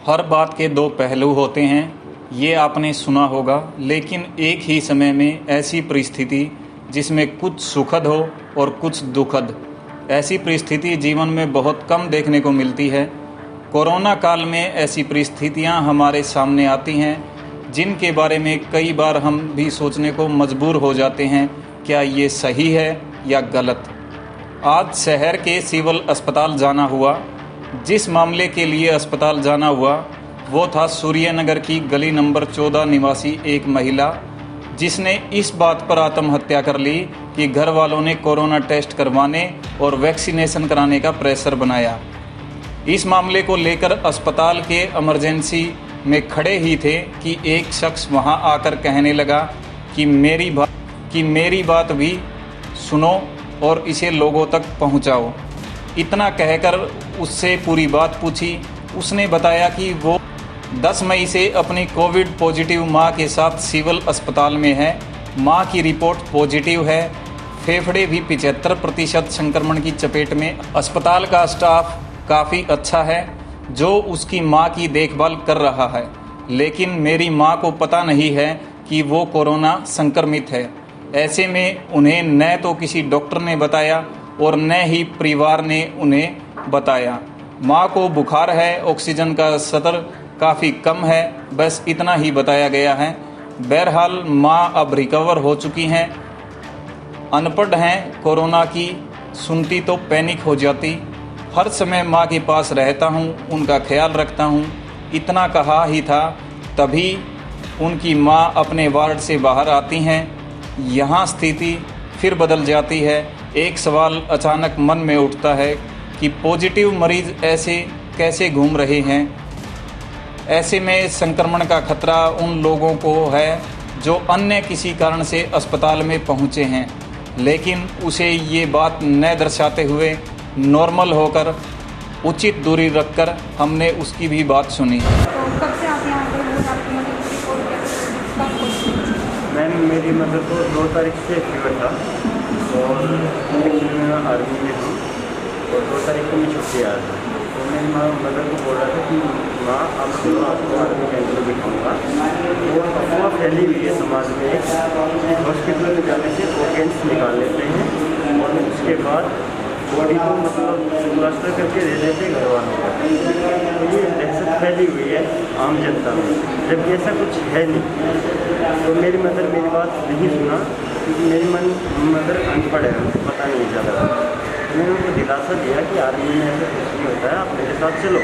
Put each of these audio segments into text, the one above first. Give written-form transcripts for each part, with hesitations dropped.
हर बात के दो पहलू होते हैं, ये आपने सुना होगा। लेकिन एक ही समय में ऐसी परिस्थिति जिसमें कुछ सुखद हो और कुछ दुखद, ऐसी परिस्थिति जीवन में बहुत कम देखने को मिलती है। कोरोना काल में ऐसी परिस्थितियां हमारे सामने आती हैं जिनके बारे में कई बार हम भी सोचने को मजबूर हो जाते हैं, क्या ये सही है या गलत। आज शहर के सिविल अस्पताल जाना हुआ। जिस मामले के लिए अस्पताल जाना हुआ वो था सूर्यनगर की गली नंबर 14 निवासी एक महिला, जिसने इस बात पर आत्महत्या कर ली कि घर वालों ने कोरोना टेस्ट करवाने और वैक्सीनेशन कराने का प्रेशर बनाया। इस मामले को लेकर अस्पताल के इमरजेंसी में खड़े ही थे कि एक शख्स वहां आकर कहने लगा कि मेरी बात भी सुनो और इसे लोगों तक पहुंचाओ। इतना कहकर उससे पूरी बात पूछी। उसने बताया कि वो 10 मई से अपनी कोविड पॉजिटिव मां के साथ सिविल अस्पताल में है। मां की रिपोर्ट पॉजिटिव है। फेफड़े भी 75% संक्रमण की चपेट में। अस्पताल का स्टाफ काफ़ी अच्छा है जो उसकी मां की देखभाल कर रहा है, लेकिन मेरी मां को पता नहीं है कि वो कोरोना संक्रमित है। ऐसे में उन्हें न तो किसी डॉक्टर ने बताया और न ही परिवार ने उन्हें बताया। मां को बुखार है, ऑक्सीजन का स्तर काफ़ी कम है, बस इतना ही बताया गया है। बहरहाल मां अब रिकवर हो चुकी हैं। अनपढ़ हैं, कोरोना की सुनती तो पैनिक हो जाती। हर समय मां के पास रहता हूं, उनका ख्याल रखता हूं, इतना कहा ही था। तभी उनकी मां अपने वार्ड से बाहर आती हैं। यहाँ स्थिति फिर बदल जाती है। एक सवाल अचानक मन में उठता है कि पॉजिटिव मरीज ऐसे कैसे घूम रहे हैं। ऐसे में संक्रमण का खतरा उन लोगों को है जो अन्य किसी कारण से अस्पताल में पहुंचे हैं, लेकिन उसे ये बात न दर्शाते हुए नॉर्मल होकर उचित दूरी रखकर हमने उसकी भी बात सुनी। मैम, मेरी मदर को 2 तारीख से फीवर था और मैं आर्मी में थी और 2 तारीख को मैं छुट्टी आया था। तो मेरी मदर को बोल रहा था कि माँ आप चलो, आपको आर्मी कैंप में बिठाऊँगा। और अफवाह फैली हुई है समाज में कि हॉस्पिटल में जाने से ऑर्गेन्स निकाल लेते हैं और उसके बाद बॉडी को मतलब प्लास्टर करके दे देते घर वालों को। तो ये दहशत फैली हुई है आम जनता में, जबकि ऐसा कुछ है नहीं। तो मेरी मदर मेरी बात नहीं सुना क्योंकि मेरी मदर अनपढ़ है, उनको पता नहीं ज़्यादा। तो मैंने उनको दिलासा दिया कि आदमी में ऐसा कुछ नहीं होता है, आप मेरे साथ चलो।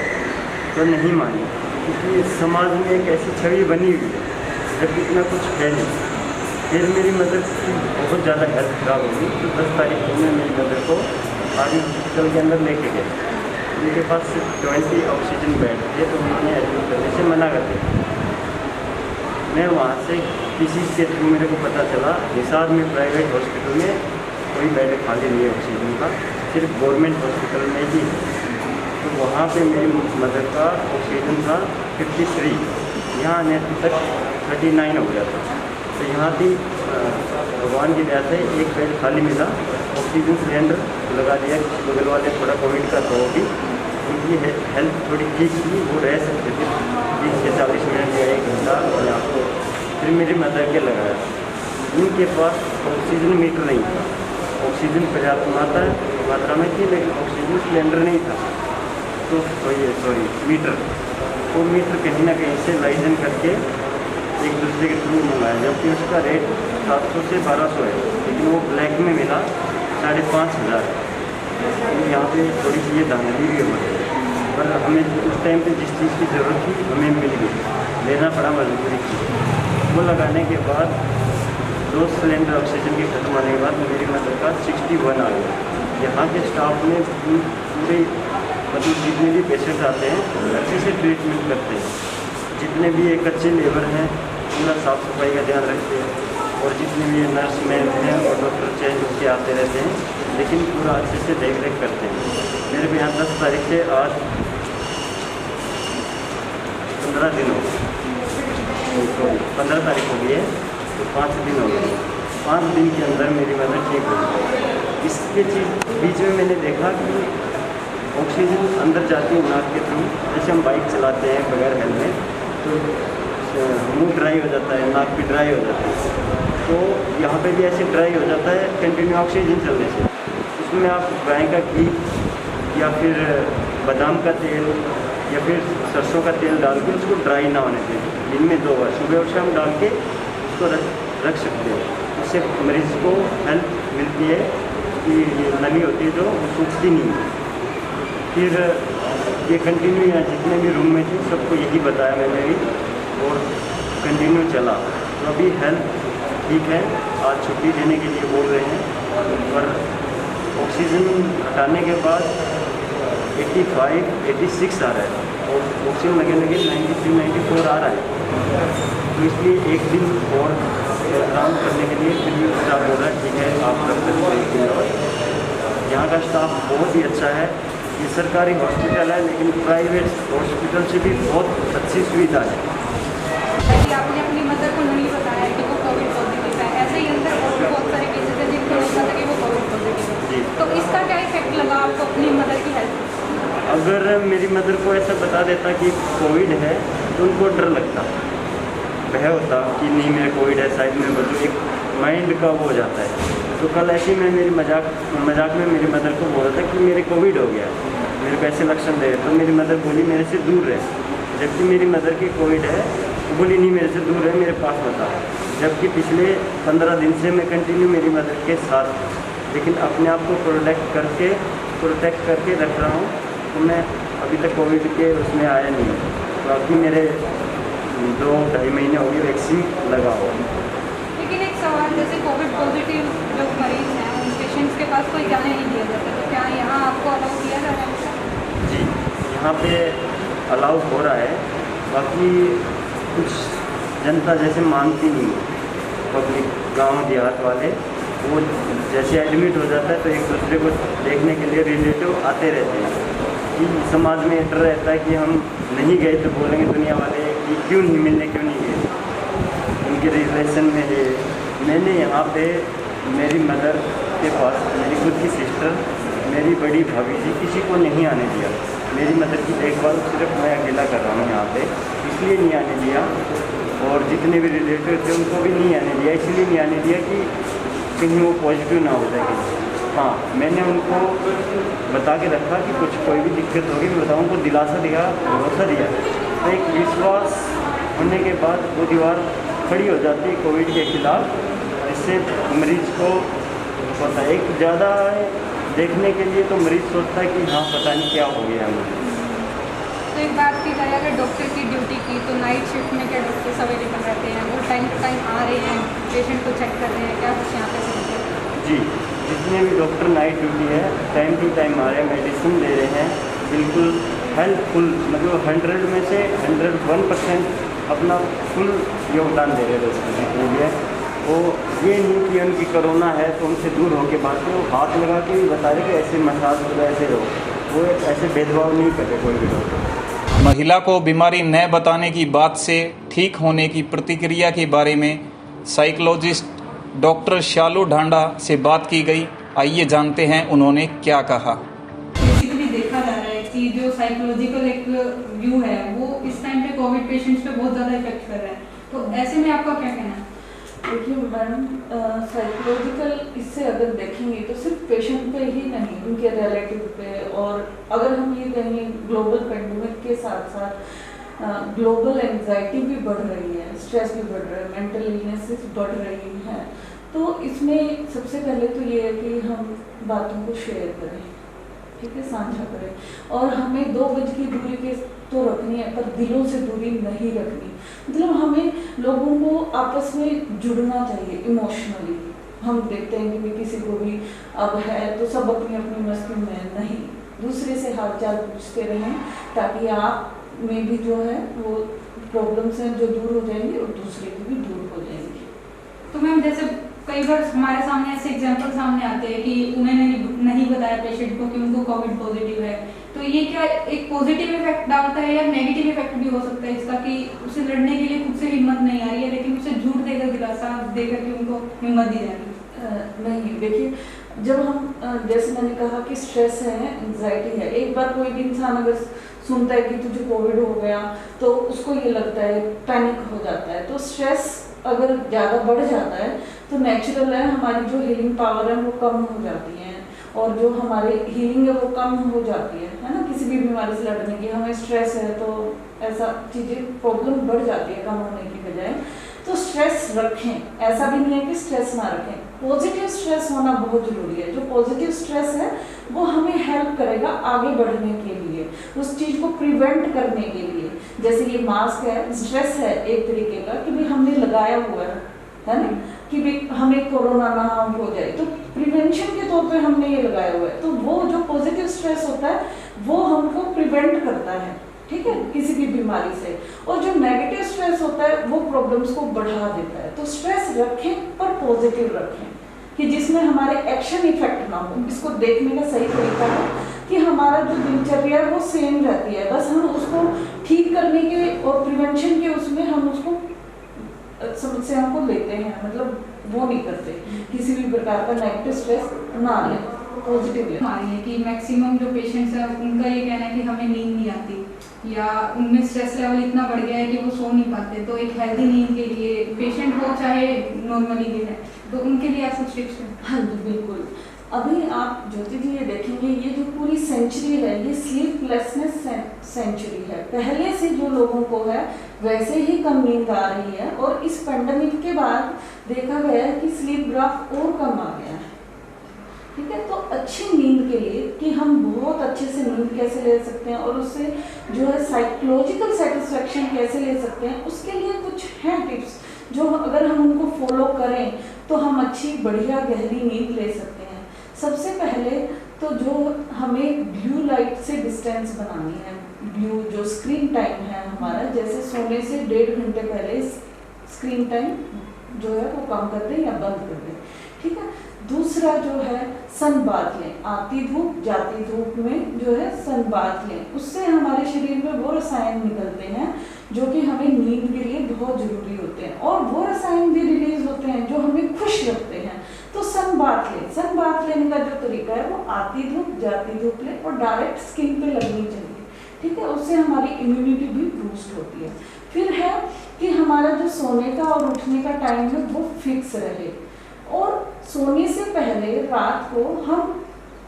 तो नहीं मानी क्योंकि समाज में एक ऐसी छवि बनी हुई है जबकि इतना कुछ है नहीं। फिर मेरी मदर की बहुत ज़्यादा हेल्थ खराब होगी तो 10 तारीख को मैं मेरी मदर को आर्मी हॉस्पिटल के अंदर लेके गए। उनके पास सिर्फ 20 ऑक्सीजन बेड थे तो उन्होंने एडमिट करने से मना कर दिया। मैं वहाँ से किसी के थ्रू मेरे को पता चला हिसार में प्राइवेट हॉस्पिटल में कोई बेड खाली नहीं है ऑक्सीजन का, सिर्फ गवर्नमेंट हॉस्पिटल में ही। तो वहाँ पे मेरी मदर का ऑक्सीजन था 53, यहाँ आने तक 39 हो गया था। तो यहाँ भी भगवान की दया से एक बेड खाली मिला, ऑक्सीजन सिलेंडर लगा दिया। बगल वाले थोड़ा कोविड का तो भी उनकी हेल्थ थोड़ी ठीक थी, वो रह सकते थे 30 से 40 मिनट या 1 घंटा और आपको। फिर मेरी मदर के लगाया। उनके पास ऑक्सीजन मीटर नहीं था। ऑक्सीजन पर्याप्त मात्रा में थी लेकिन ऑक्सीजन सिलेंडर नहीं था। तो मीटर, वो मीटर कहीं ना कहीं से लाइजन करके एक दूसरे के थ्रू मंगाया, जबकि उसका रेट 700 से 1200 है, लेकिन वो ब्लैक में मिला 5,500। तो यहाँ पे थोड़ी सी ये धांधली भी हो रही है, पर हमें उस टाइम पे जिस चीज़ की ज़रूरत थी हमें मिल गई, लेना पड़ा मजबूरी थी। वो लगाने के बाद 2 सिलेंडर ऑक्सीजन के खत्म होने के बाद मेरी मदर का 61 आ गया। यहाँ के स्टाफ ने पूरे मतलब जितने भी पेशेंट आते हैं अच्छे से ट्रीटमेंट करते हैं। जितने भी ये कच्चे लेबर हैं पूरा साफ़ सफाई का ध्यान रखते हैं और जितने भी ये नर्स मैन हैं और डॉक्टर चेंज होकर आते रहते हैं, लेकिन पूरा अच्छे से देख रेख करते हैं। मेरे को यहाँ 10 तारीख से आज 15 दिन हो गए, 15 तारीख हो गई है तो 5 दिन हो गए। 5 दिन के अंदर मेरी मदर ठीक हो गई। इसके बीच में मैंने देखा कि ऑक्सीजन अंदर जाती है नाक के थ्रू। जैसे हम बाइक चलाते हैं बगैर हेलमेट तो मुंह ड्राई हो जाता है, नाक भी ड्राई हो जाती है, तो यहाँ पे भी ऐसे ड्राई हो जाता है कंटिन्यू ऑक्सीजन चलने से। उसमें आप गाय का घी या फिर बादाम का तेल या फिर सरसों का तेल डाल के उसको ड्राई ना होने दें। दिन में 2 बार सुबह और शाम डाल के उसको रख सकते हैं। उससे मरीज़ को हेल्प मिलती है कि ये नली होती है जो वो सूखती नहीं है। फिर ये कंटिन्यू यहाँ जितने भी रूम में थे सबको यही बताया मैंने भी और कंटिन्यू चला। तो अभी हेल्थ ठीक है, आज छुट्टी देने के लिए बोल रहे हैं, पर ऑक्सीजन हटाने के बाद 85, 86 आ रहा है और ऑक्सीजन लगे 93, 94 आ रहा है। तो इसलिए एक दिन और आराम करने के लिए फिर भी स्टाफ बोल रहा है ठीक है आप कर सकते हैं एक दिन और। यहाँ का स्टाफ बहुत ही अच्छा है। ये सरकारी हॉस्पिटल है लेकिन प्राइवेट हॉस्पिटल से भी बहुत अच्छी सुविधा है। आपने अपनी मदर को नहीं बताया कि वो कोविड पॉजिटिव है, ऐसे ही अंदर और भी बहुत सारे केसेस हैं जिनको नहीं पता कि वो कोविड पॉजिटिव है, तो इसका क्या इफेक्ट लगा आपको अपनी मदर की हेल्थ? अगर मेरी मदर को ऐसा बता देता कि कोविड है तो उनको डर लगता, भय होता कि नहीं मेरे कोविड है शायद मैं बचूँ, एक माइंड का वो हो जाता है। तो कल ऐसे ही मैं मेरी मजाक में मेरी मदर को बोला था कि मेरे कोविड हो गया, मेरे को ऐसे लक्षण दे, तो मेरी मदर बोली मेरे से दूर रहे। जबकि मेरी मदर की कोविड है तो बोली नहीं मेरे से दूर है, मेरे पास बता। जबकि पिछले 15 दिन से मैं कंटिन्यू मेरी मदर के साथ, लेकिन अपने आप को प्रोटेक्ट करके रख रहा हूँ। तो मैं अभी तक कोविड के उसमें आया नहीं है। तो अभी मेरे 2-2.5 महीने हो गए वैक्सीन लगा हुआ। लेकिन एक सवाल, जैसे कोविड पॉजिटिव जो मरीज हैं उन पेशेंट्स के पास कोई जाने नहीं दिया जाता, तो क्या यहाँ आपको अलाउ किया जा रहा है? जी, यहाँ पे अलाउ हो रहा है। बाकी कुछ जनता जैसे मानती नहीं है, पब्लिक गांव देहात वाले, वो जैसे एडमिट हो जाता है तो एक दूसरे को देखने के लिए रिलेटिव आते रहते हैं। कि समाज में डर रहता है कि हम नहीं गए तो बोलेंगे दुनिया वाले कि क्यों नहीं मिलने, क्यों नहीं गए, उनके रिलेशन में है। मैंने यहाँ पे मेरी मदर के पास मेरी खुद की सिस्टर, मेरी बड़ी भाभी जी, किसी को नहीं आने दिया। मेरी मदर की देखभाल सिर्फ मैं अकेला कर रहा हूँ यहाँ पे, इसलिए नहीं आने दिया। और जितने भी रिलेटिव थे उनको भी नहीं आने दिया, इसलिए नहीं आने दिया कि कहीं वो पॉजिटिव ना हो जाए। हाँ, मैंने उनको बता के रखा कि कुछ कोई भी दिक्कत होगी मैं बताऊँ, उनको दिलासा दिया, भरोसा दिया। तो एक विश्वास होने के बाद वो दीवार खड़ी हो जाती है कोविड के खिलाफ, इससे मरीज को पता है। एक ज़्यादा देखने के लिए तो मरीज सोचता है कि हाँ पता नहीं क्या हो गया मुझे। तो एक बात की जाए, अगर डॉक्टर की ड्यूटी की तो नाइट शिफ्ट में क्या डॉक्टर्स अवेलेबल रहते हैं? वो टाइम टू टाइम आ रहे हैं, पेशेंट को चेक कर रहे हैं, क्या कुछ यहाँ पे सुनते हैं? जी, जितने भी डॉक्टर नाइट ड्यूटी है टाइम टू टाइम आ रहे हैं, मेडिसिन दे रहे हैं, बिल्कुल हेल्पफुल, मतलब 100 में से 101% अपना फुल योगदान दे रहे हैं डॉक्टर जितने भी है। वो ये नहीं कि उनकी कोरोना है तो उनसे दूर होकर बात करो, हाथ लगा के भी बता रहे कि ऐसे मसाज हो ऐसे हो, वो ऐसे भेदभाव नहीं करते कोई भी डॉक्टर। महिला को बीमारी न बताने की बात से ठीक होने की प्रतिक्रिया के बारे में साइकोलॉजिस्ट डॉक्टर शालू ढांडा से बात की गई। आइए जानते हैं उन्होंने क्या कहा। बेसिकली देखा जा रहा है कि जो साइकोलॉजिकल एक व्यू है वो इस टाइम पे कोविड पेशेंट्स पे बहुत ज़्यादा इफेक्ट कर रहा है, तो ऐसे में आपका क्या कहना है? देखिए मैडम, साइकोलॉजिकल इससे अगर देखेंगे तो सिर्फ पेशेंट पे ही नहीं, उनके रिलेटिव पे, और अगर हम ये कहें ग्लोबल पेंडेमिक के साथ साथ ग्लोबल एंजाइटी भी बढ़ रही है, स्ट्रेस भी बढ़ रहा है, मेंटल इलनेसेस बढ़ रही हैं। तो इसमें सबसे पहले तो ये है कि हम बातों को शेयर करें, ठीक है, साझा करें, और हमें 2 गज की दूरी के तो रखनी है, पर दिलों से दूरी नहीं रखनी। मतलब हमें लोगों को आपस में जुड़ना चाहिए इमोशनली। हम देखते हैं कि भी किसी को भी अब है तो सब अपनी अपनी मस्ती में नहीं, दूसरे से हाल चाल पूछते रहें, ताकि आप में भी जो है वो प्रॉब्लम्स हैं जो दूर हो जाएंगी और दूसरे की भी दूर हो जाएंगी। तो मैम, जैसे कई बार हमारे सामने ऐसे एग्जाम्पल सामने आते हैं कि उन्होंने नहीं बताया पेशेंट को कि उनको कोविड पॉजिटिव है, तो ये क्या एक पॉजिटिव इफेक्ट डालता है या नेगेटिव इफेक्ट भी हो सकता है इसका, कि उसे लड़ने के लिए खुद से हिम्मत नहीं आ रही है, लेकिन उसे झूठ देकर, दिलासा देकर कि उनको हिम्मत दी जा रही है? नहीं, देखिए जब हम जैसे मैंने कहा कि स्ट्रेस है, एंजाइटी है, एक बार कोई भी इंसान अगर सुनता है कि तुझे कोविड हो गया तो उसको ये लगता है, पैनिक हो जाता है। तो स्ट्रेस अगर ज़्यादा बढ़ जाता है तो नेचुरल है हमारी जो हीलिंग पावर है वो कम हो जाती है, और जो हमारी हीलिंग है वो कम हो जाती है ना। किसी भी बीमारी से लड़ने की हमें स्ट्रेस है तो ऐसा चीज़ें प्रॉब्लम बढ़ जाती है कम होने की बजाय। तो स्ट्रेस रखें, ऐसा भी नहीं है कि स्ट्रेस ना रखें, पॉजिटिव स्ट्रेस होना बहुत ज़रूरी है। जो पॉजिटिव स्ट्रेस है वो हमें हेल्प करेगा आगे बढ़ने के लिए, उस चीज़ को प्रिवेंट करने के लिए। जैसे ये मास्क है, स्ट्रेस है एक तरीके का कि भाई हमने लगाया हुआ है ना, कि भाई हमें कोरोना ना हो जाए, तो प्रिवेंशन के तौर पे हमने ये लगाया हुआ है। तो वो जो पॉजिटिव स्ट्रेस होता है वो हमको प्रिवेंट करता है, ठीक है, किसी भी बीमारी से। और जो नेगेटिव स्ट्रेस होता है वो प्रॉब्लम्स को बढ़ा देता है। तो स्ट्रेस रखें पर पॉजिटिव रखें, कि जिसमें हमारे एक्शन इफेक्ट ना हो। इसको देखने का सही तरीका है कि हमारा जो दिनचर्या है वो सेम रहती है, बस हम उसको ठीक करने के और प्रिवेंशन के उसमें हम उसको समस्याओं को लेते हैं, मतलब वो नहीं करते, किसी भी प्रकार का नेगेटिव स्ट्रेस ना लें, पॉजिटिव लें। हमारी है कि मैक्सिमम जो पेशेंट्स हैं उनका ये कहना है कि हमें नींद नहीं आती, या उनमें स्ट्रेस लेवल इतना बढ़ गया है कि वो सो नहीं पाते। तो एक हेल्दी नींद के लिए पेशेंट हो चाहे नॉर्मली भी है, तो उनके लिए आप कुछ टिप्स हैं? हाँ जी बिल्कुल। अभी आप ज्योति जी ये देखेंगे, ये जो पूरी सेंचुरी है ये स्लीपलेसनेस सेंचुरी है। पहले से जो लोगों को है वैसे ही कम नींद आ रही है, और इस पेंडेमिक के बाद देखा गया है कि स्लीप ग्राफ और कम आ गया है, ठीक है। तो अच्छी नींद के लिए कि हम बहुत अच्छे से नींद कैसे ले सकते हैं और उससे जो है साइकोलॉजिकल सेटिस्फेक्शन कैसे ले सकते हैं, उसके लिए कुछ हैं टिप्स जो अगर हम उनको फॉलो करें तो हम अच्छी बढ़िया गहरी नींद ले सकते हैं। सबसे पहले तो जो हमें ब्लू लाइट से डिस्टेंस बनानी है, ब्लू जो स्क्रीन टाइम है हमारा, जैसे सोने से 1.5 घंटे पहले स्क्रीन टाइम जो है वो कम कर दें या बंद कर दें, ठीक है। दूसरा जो है सन बाथ लें, आती धूप जाती धूप में जो है सन बाथ लें, उससे हमारे शरीर में वो रसायन निकलते हैं जो कि हमें नींद के लिए बहुत ज़रूरी होते हैं, और वो रसायन भी रिलीज होते हैं जो हमें खुश रखते हैं। तो सन बाथ लें, सन बाथ लेने का जो तरीका है वो आती धूप जाती धूप लें और डायरेक्ट स्किन पे लगनी चाहिए, ठीक है। उससे हमारी इम्यूनिटी भी बूस्ट होती है। फिर है कि हमारा जो सोने का और उठने का टाइम है वो फिक्स रहे, और सोने से पहले रात को हम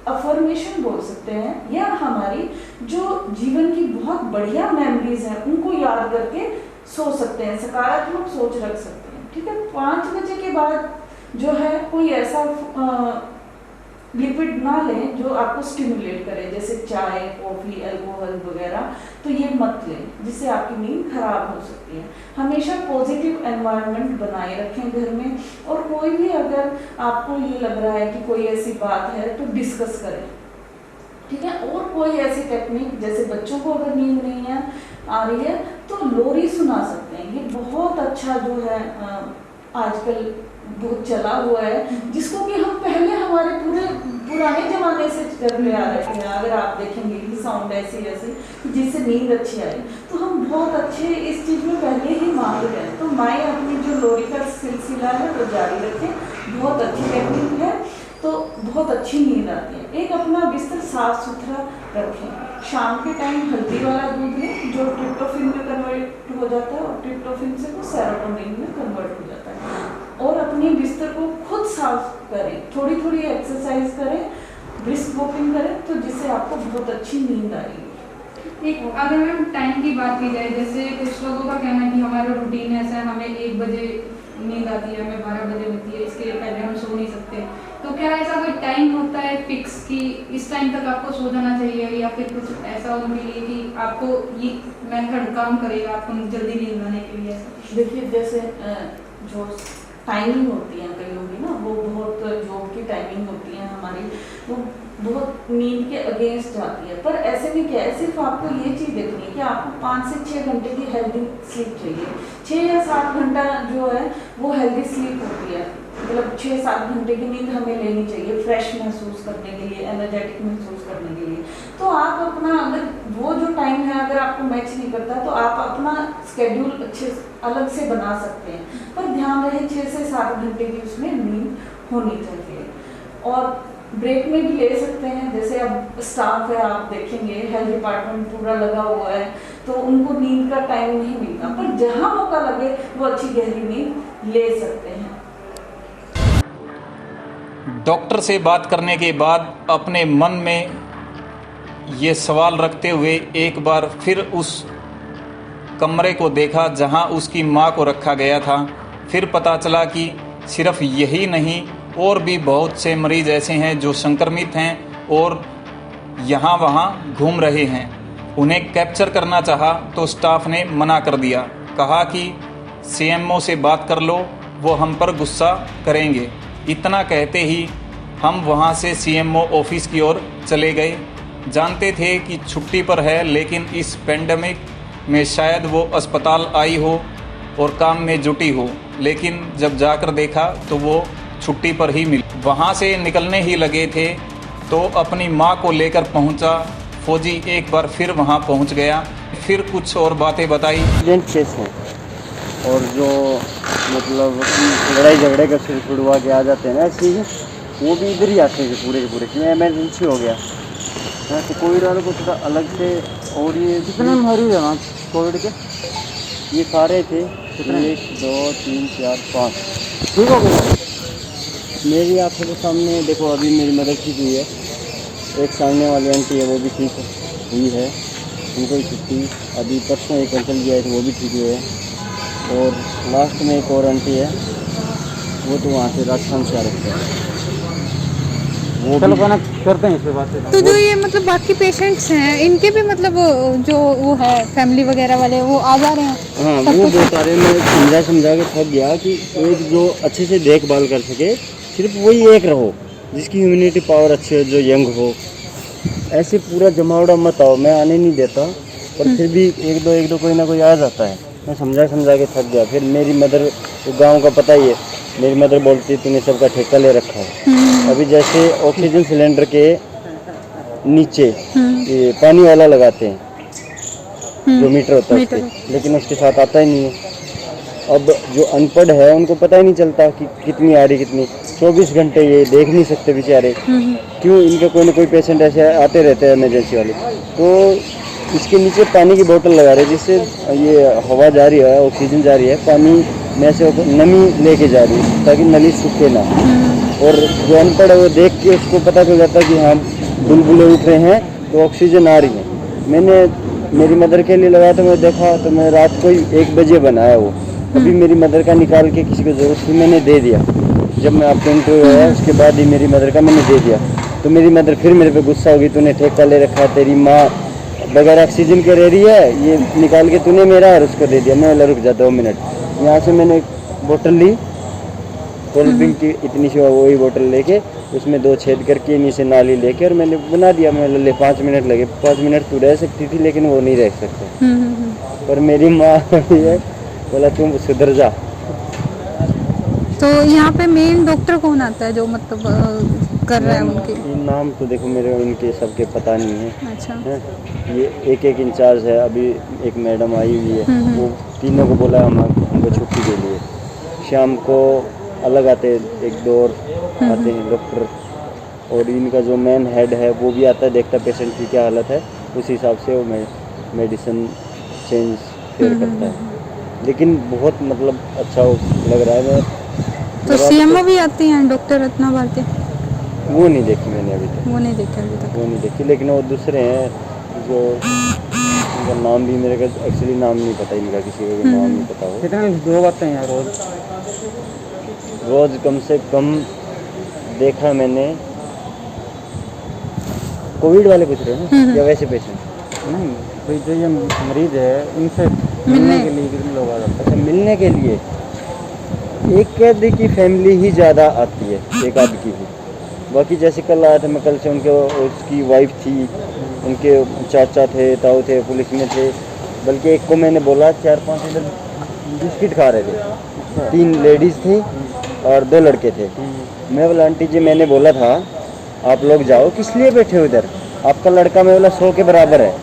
अफर्मेशन बोल सकते हैं, या हमारी जो जीवन की बहुत बढ़िया मेमोरीज हैं उनको याद करके सो सकते हैं, सकारात्मक सोच रख सकते हैं, ठीक है। 5 बजे के बाद जो है कोई ऐसा लिक्विड ना लें जो आपको स्टिमुलेट करे, जैसे चाय कॉफ़ी अल्कोहल वगैरह, तो ये मत लें जिससे आपकी नींद खराब हो सकती है। हमेशा पॉजिटिव एनवायरनमेंट बनाए रखें घर में, और कोई भी अगर आपको ये लग रहा है कि कोई ऐसी बात है तो डिस्कस करें, ठीक है। और कोई ऐसी टेक्निक, जैसे बच्चों को अगर नींद नहीं है आ रही है तो लोरी सुना सकते हैं, ये बहुत अच्छा जो है आजकल बहुत चला हुआ है, जिसको कि हम पहले हमारे पूरे पुराने जमाने से चलते आ रहे हैं। अगर आप देखेंगे कि साउंड ऐसी जिससे नींद अच्छी आए, तो हम बहुत अच्छे इस चीज़ में पहले ही माहिर हैं। तो माएँ अपनी जो लोरी का सिलसिला है वो जारी रखें, बहुत अच्छी टेक्निक है, तो बहुत अच्छी नींद आती है। एक अपना बिस्तर साफ सुथरा रखें, शाम के टाइम हल्दी वाला दूध लें जो ट्रिप्टोफैन में कन्वर्ट हो जाता है, और ट्रिप्टोफैन से वो सेरोटोनिन में कन्वर्ट हो जाता है। और अपने बिस्तर को खुद साफ करें, थोड़ी थोड़ी एक्सरसाइज करें, ब्रिस्क वॉकिंग करें, तो जिससे आपको बहुत अच्छी नींद आएगी। एक अगर मैम टाइम की बात की जाए, जैसे कुछ लोगों का कहना है कि हमारा रूटीन ऐसा है, हमें 1 बजे नींद आती है, हमें 12 बजे होती है, इसके पहले हम सो नहीं सकते, तो क्या ऐसा कोई टाइम होता है फिक्स कि इस टाइम तक आपको सो जाना चाहिए, या फिर कुछ ऐसा उनके लिए कि आपको ये मेथड काम करेगा आपको जल्दी नींद आने के लिए? ऐसा देखिए, जैसे जो टाइमिंग होती है कईयों की ना, वो बहुत जॉब की टाइमिंग होती है हमारी, वो बहुत नींद के अगेंस्ट जाती है। पर ऐसे में क्या है, सिर्फ आपको ये चीज़ देखनी है कि आपको 5 से 6 घंटे की हेल्दी स्लीप चाहिए। 6 या 7 घंटा जो है वो हेल्दी स्लीप होती है, मतलब 6-7 घंटे की नींद हमें लेनी चाहिए फ्रेश महसूस करने के लिए, एनर्जेटिक महसूस करने के लिए। तो आप अपना, अगर वो जो टाइम है अगर आपको मैच नहीं करता, तो आप अपना स्केड्यूल अच्छे अलग से बना सकते हैं, पर ध्यान रहे 6 से 7 घंटे की उसमें नींद होनी चाहिए। और ब्रेक में भी ले सकते हैं। जैसे अब स्टाफ है, आप देखेंगे हेल्थ डिपार्टमेंट पूरा लगा हुआ है, तो उनको नींद का टाइम नहीं मिलता, पर जहां मौका लगे वो अच्छी गहरी नींद ले सकते हैं। डॉक्टर से बात करने के बाद अपने मन में ये सवाल रखते हुए एक बार फिर उस कमरे को देखा जहां उसकी मां को रखा गया था। फिर पता चला कि सिर्फ यही नहीं, और भी बहुत से मरीज ऐसे हैं जो संक्रमित हैं और यहाँ वहाँ घूम रहे हैं। उन्हें कैप्चर करना चाहा तो स्टाफ ने मना कर दिया, कहा कि सीएमओ से बात कर लो, वो हम पर गुस्सा करेंगे। इतना कहते ही हम वहाँ से सीएमओ ऑफिस की ओर चले गए। जानते थे कि छुट्टी पर है, लेकिन इस पेंडेमिक में शायद वो अस्पताल आई हो और काम में जुटी हो, लेकिन जब जाकर देखा तो वो छुट्टी पर ही मिली। वहाँ से निकलने ही लगे थे तो अपनी माँ को लेकर पहुँचा। फौजी एक बार फिर वहाँ पहुँच गया, फिर कुछ और बातें बताई। एक्सीडेंट केस हैं और जो मतलब लड़ाई झगड़े का सिर छुड़वा के आ जाते हैं ना ऐसे ही, वो भी इधर ही आते हैं पूरे के पूरे, क्योंकि एमरजेंसी हो गया है तो कोविड वालों को थोड़ा अलग से। और ये कितने मरीज हैं कोविड के? ये सारे थे 1 2 3 4 5 ठीक हो गए। मेरी आंखों के सामने देखो, अभी मेरी मदर ठीक हुई है, एक सामने वाली आंटी है वो भी ठीक हुई है, उनको भी छुट्टी। अभी परसों एक अंकल गया है तो वो भी ठीक हुए हैं। और लास्ट में एक और आंटी है, वो तो वहाँ से राजस्थान से आ रखते हैं, वो चलो बना करते हैं इस पे बात। तो जो ये मतलब बाकी पेशेंट्स हैं, इनके भी मतलब जो वो है फैमिली वगैरह वाले, वो आ जा रहे हैं? हाँ, वो बहुत सारे मैं समझा के थक गया कि एक जो अच्छे से देखभाल कर सके, सिर्फ वही एक रहो जिसकी इम्यूनिटी पावर अच्छी हो, जो यंग हो। ऐसे पूरा जमावड़ा मत आओ, मैं आने नहीं देता, पर फिर भी एक दो कोई ना कोई आ जाता है। मैं समझा के थक गया। फिर मेरी मदर, तो गांव का पता ही है, मेरी मदर बोलती तूने सबका ठेका ले रखा है। अभी जैसे ऑक्सीजन सिलेंडर के नीचे ये पानी वाला लगाते हैं जो मीटर होता है उसके, लेकिन उसके साथ आता ही नहीं है। अब जो अनपढ़ है उनको पता ही नहीं चलता कि कितनी आ रही कितनी, 24 घंटे ये देख नहीं सकते बेचारे। क्यों? इनके कोई ना कोई पेशेंट ऐसे आते रहते हैं इमरजेंसी वाले, तो इसके नीचे पानी की बोतल लगा रहे हैं जिससे ये हवा जा रही है, ऑक्सीजन जा रही है, पानी में से नमी लेके जा रही है ताकि नली सूखे ना। और जो अनपढ़ है वो देख के उसको पता चल जाता है कि हाँ बुलबुले उठ रहे हैं तो ऑक्सीजन आ रही है। मैंने मेरी मदर के लिए लगाया तो मैं देखा तो मैं रात को 1 बजे बनाया वो। अभी मेरी मदर का निकाल के किसी को ज़रूरत थी मैंने दे दिया। जब मैं आपके इंटरव्यू आया उसके बाद ही मेरी मदर का मैंने दे दिया, तो मेरी मदर फिर मेरे पे गुस्सा होगी, तूने ठेका ले रखा है, तेरी माँ बगैर ऑक्सीजन के रह रही है, ये निकाल के तूने मेरा और उसको दे दिया। मैं बोला रुक जा 2 मिनट। यहाँ से मैंने एक बोतल ली कोल्ड ड्रिंक की, इतनी सी वही बोतल लेके उसमें 2 छेद करके नीचे नाली लेके और मैंने बना दिया। मैं ले 5 मिनट लगे। 5 मिनट तू रह सकती थी लेकिन वो नहीं रह सकते। पर मेरी माँ बोला तुम सुधर जा। तो यहाँ पे मेन डॉक्टर कौन आता है जो मतलब कर रहा है उनके? नाम तो देखो मेरे उनके सबके पता नहीं है। अच्छा है? ये एक इंचार्ज है। अभी एक मैडम आई हुई है, वो तीनों को बोला हमको छुट्टी के लिए। शाम को अलग आते हैं, 1-2 और आते हैं डॉक्टर, और इनका जो मेन हेड है वो भी आता है, देखता पेशेंट की क्या हालत है, उस हिसाब से वो मेडिसिन चेंज करता है। लेकिन बहुत मतलब अच्छा लग रहा है। तो सीएमओ भी आती हैं डॉक्टर रत्ना भारती? वो नहीं देखी मैंने अभी तक। वो नहीं देखा अभी तक? वो नहीं देखी, लेकिन वो दूसरे हैं जो इनका नाम भी मेरे को एक्चुअली नाम नहीं पता, इनका किसी को भी नाम नहीं पता हो। कितने 2 आते हैं रोज कम से कम देखा मैंने। कोविड वाले पूछ रहे हैं या वैसे पेशेंट? नहीं, कोई जो ये मरीज है उनसे मिलने के लिए कितने लोग आ जाते हैं? अच्छा, मिलने के लिए एक कैदी की फैमिली ही ज़्यादा आती है, एक आध की ही। बाकी जैसे कल आया था मैं, कल से उनके उसकी वाइफ थी, उनके चाचा थे, ताऊ थे, पुलिस में थे। बल्कि एक को मैंने बोला 4-5 इधर बिस्किट खा रहे थे, 3 लेडीज़ थी और 2 लड़के थे। मैं बोला आंटी जी मैंने बोला था आप लोग जाओ, किस लिए बैठे हो इधर? आपका लड़का मैं बोला 100 के बराबर है,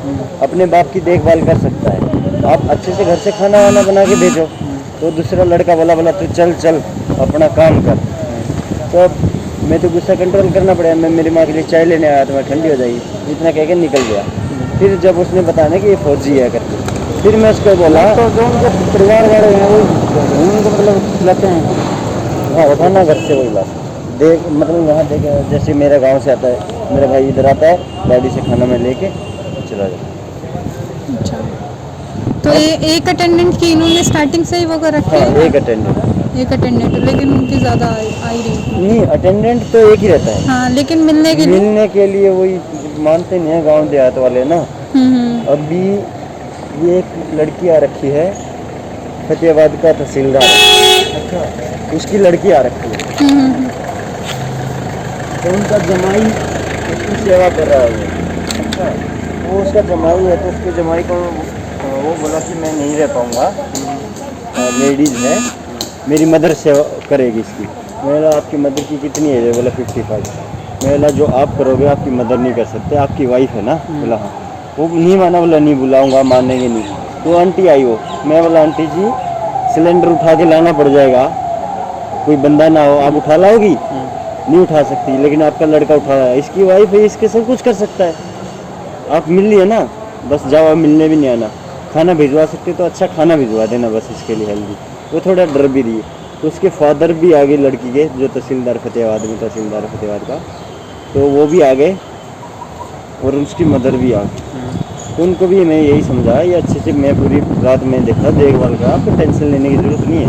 अपने बाप की देखभाल कर सकता है, आप अच्छे से घर से खाना वाना बना के भेजो। तो दूसरा लड़का बोला तू चल अपना काम कर। तो मैं तो गुस्सा कंट्रोल करना पड़ा। मैं मेरी माँ के लिए चाय लेने आया तो मैं ठंडी हो जाएगी इतना कह के निकल गया। फिर जब उसने बताया ना कि ये फौजी है करके, फिर मैं उसको बोला तो जो उनके परिवार वाले हैं वो उनको मतलब खिलाते हैं, हाँ उठाना घर से वही बात देख मतलब यहाँ देख। जैसे मेरा गांव से आता है, मेरा भाई इधर आता है, गाड़ी से खाना मैं लेके चला जाता। अच्छा, तो ये एक अटेंडेंट की इन्होंने स्टार्टिंग से ही वो कर रखी हाँ है? एक अटेंडेंट, लेकिन उनकी ज़्यादा आई रही नहीं, अटेंडेंट तो एक ही रहता है। हाँ, लेकिन मिलने के लिए वही मानते नहीं है गाँव देहात वाले ना। अभी ये एक लड़की आ रखी है फतेहाबाद का तहसीलदार, अच्छा उसकी लड़की आ रखी है, तो उनका जमाई उसकी सेवा कर रहा है। अच्छा, वो उसका जमाई है तो उसके जमाई को वो बोला कि मैं नहीं रह पाऊँगा, लेडीज़ है, मेरी मदर सेवा करेगी इसकी। मैंने बोला आपकी मदर की कितनी एज है? बोला 55। मैंने बोला जो आप करोगे आपकी मदर नहीं कर सकते, आपकी वाइफ है ना? बोला हाँ। वो नहीं माना, बोला नहीं बुलाऊंगा, मानेंगे नहीं। तो आंटी आई वो, मैं बोला आंटी जी सिलेंडर उठा के लाना पड़ जाएगा, कोई बंदा ना हो, आप उठा लाओगी? नहीं उठा सकती, लेकिन आपका लड़का उठा रहा है, इसकी वाइफ है, इसके सब कुछ कर सकता है, आप मिल लिए ना, बस जाओ, आप मिलने भी नहीं आना। खाना भिजवा सकते तो अच्छा खाना भिजवा देना बस इसके लिए हेल्दी। वो थोड़ा डर भी रही। तो उसके फादर भी आ गए लड़की के, जो तहसीलदार फतेहाबाद में, तहसीलदार फतेहाबाद का, तो वो भी आ गए और उसकी मदर भी आ गई। तो उनको भी मैं यही समझाया, ये अच्छे से मैं पूरी रात में देखा देखभाल का, आपको टेंशन लेने की ज़रूरत नहीं है।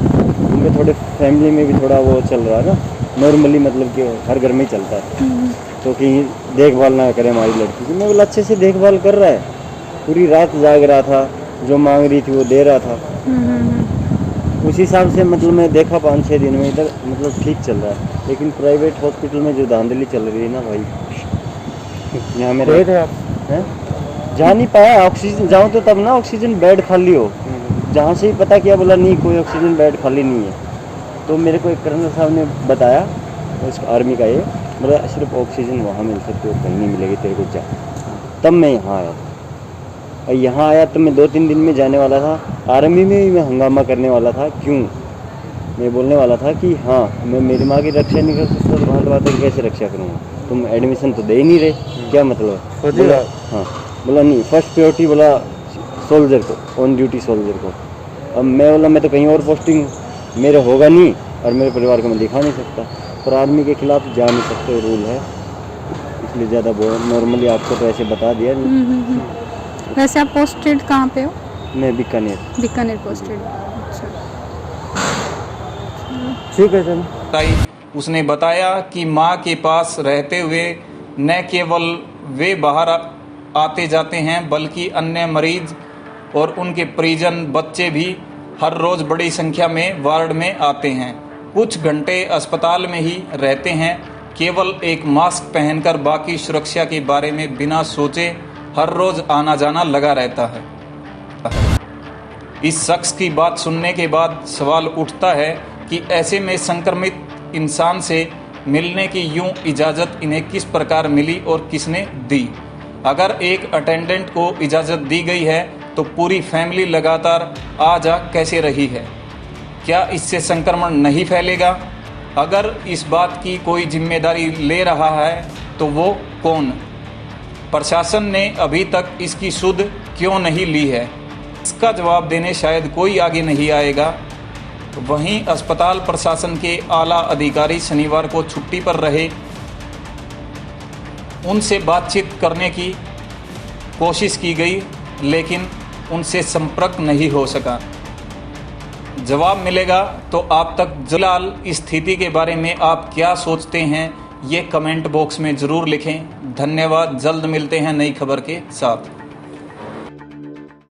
उनके थोड़े फैमिली में भी थोड़ा वो चल रहा है ना, नॉर्मली मतलब कि हर घर में ही चलता है, तो कहीं देखभाल ना करे हमारी लड़की की। मैं बोला अच्छे से देखभाल कर रहा है, पूरी रात जाग रहा था, जो मांग रही थी वो दे रहा था। उस हिसाब से मतलब मैं देखा 5-6 दिन में इधर मतलब ठीक चल रहा है। लेकिन प्राइवेट हॉस्पिटल में जो धांधली चल रही है ना भाई, यहाँ में रहे थे आप हैं, जा नहीं पाया। ऑक्सीजन जाऊँ तो तब ना ऑक्सीजन बेड खाली हो, जहाँ से ही पता किया बोला नहीं कोई ऑक्सीजन बेड खाली नहीं है। तो मेरे को एक कर्नल साहब ने बताया, उस आर्मी का ये, बोला सिर्फ ऑक्सीजन वहाँ मिल सकती है, कहीं नहीं मिलेगी तेरे को, जा। तब मैं यहाँ आया, और यहाँ आया तो मैं 2-3 दिन में जाने वाला था। आर्मी में भी मैं हंगामा करने वाला था। क्यों? मैं बोलने वाला था कि हाँ मैं मेरी माँ की रक्षा नहीं कर सकता तो बात बात है कैसे रक्षा करूँगा, तुम एडमिशन तो दे ही नहीं रहे, क्या मतलब? बोला हाँ, बोला नहीं, फर्स्ट प्रायोरिटी बोला सोल्जर को, ऑन ड्यूटी सोल्जर को। अब मैं बोला मैं तो कहीं और पोस्टिंग मेरे होगा नहीं, और मेरे परिवार को मैं दिखा नहीं सकता, पर आर्मी के खिलाफ जा नहीं सकते, रूल है, इसलिए ज़्यादा नॉर्मली आपको तो ऐसे बता दिया। वैसे आप पोस्टेड कहाँ पे हो? मैं बीकानेर पोस्टेड। अच्छा, ठीक है सर। उसने बताया कि माँ के पास रहते हुए न केवल वे बाहर आते जाते हैं, बल्कि अन्य मरीज और उनके परिजन बच्चे भी हर रोज बड़ी संख्या में वार्ड में आते हैं। कुछ घंटे अस्पताल में ही रहते हैं, केवल एक मास्क पहनकर, बाकी सुरक्षा के बारे में बिना सोचे हर रोज आना जाना लगा रहता है। इस शख्स की बात सुनने के बाद सवाल उठता है कि ऐसे में संक्रमित इंसान से मिलने की यूं इजाज़त इन्हें किस प्रकार मिली और किसने दी? अगर एक अटेंडेंट को इजाज़त दी गई है तो पूरी फैमिली लगातार आ जा कैसे रही है? क्या इससे संक्रमण नहीं फैलेगा? अगर इस बात की कोई जिम्मेदारी ले रहा है तो वो कौन? प्रशासन ने अभी तक इसकी सुध क्यों नहीं ली है? इसका जवाब देने शायद कोई आगे नहीं आएगा। वहीं अस्पताल प्रशासन के आला अधिकारी शनिवार को छुट्टी पर रहे। उनसे बातचीत करने की कोशिश की गई, लेकिन उनसे संपर्क नहीं हो सका। जवाब मिलेगा तो आप तक। जलाल स्थिति के बारे में आप क्या सोचते हैं, ये कमेंट बॉक्स में ज़रूर लिखें। धन्यवाद। जल्द मिलते हैं नई खबर के साथ।